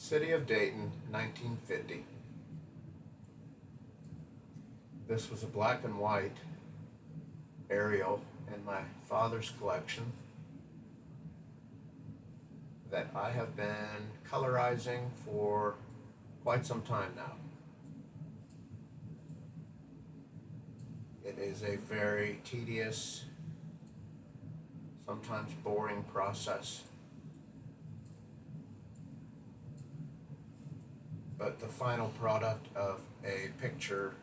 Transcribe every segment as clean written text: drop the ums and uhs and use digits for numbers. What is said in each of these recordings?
City of Dayton, 1950. This was a black and white aerial in my father's collection that I have been colorizing for quite some time now. It is a very tedious, sometimes boring process. But the final product of a picture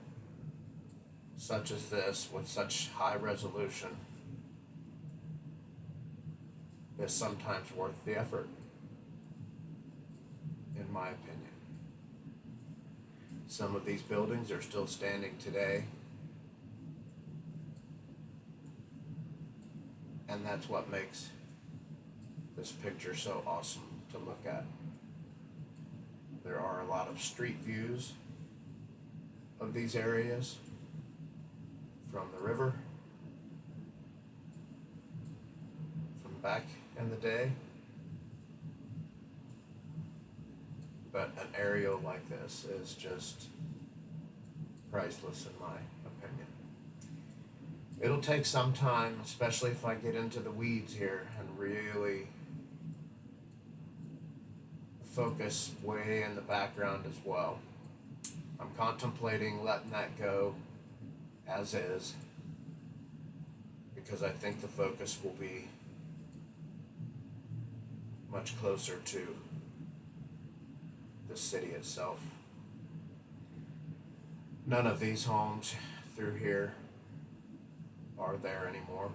such as this with such high resolution is sometimes worth the effort, in my opinion. Some of these buildings are still standing today, and that's what makes this picture so awesome to look at. There are a lot of street views of these areas from the river, from back in the day, but an aerial like this is just priceless in my opinion. It'll take some time, especially if I get into the weeds here and really focus way in the background as well. I'm contemplating letting that go as is, because I think the focus will be much closer to the city itself. None of these homes through here are there anymore.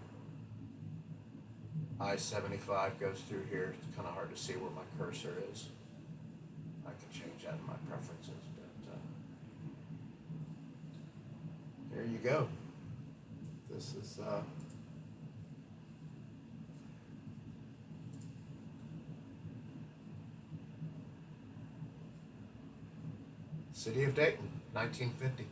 I-75 goes through here. It's kind of hard to see where my cursor is. I can change that in my preferences, but there you go. This is City of Dayton, 1950.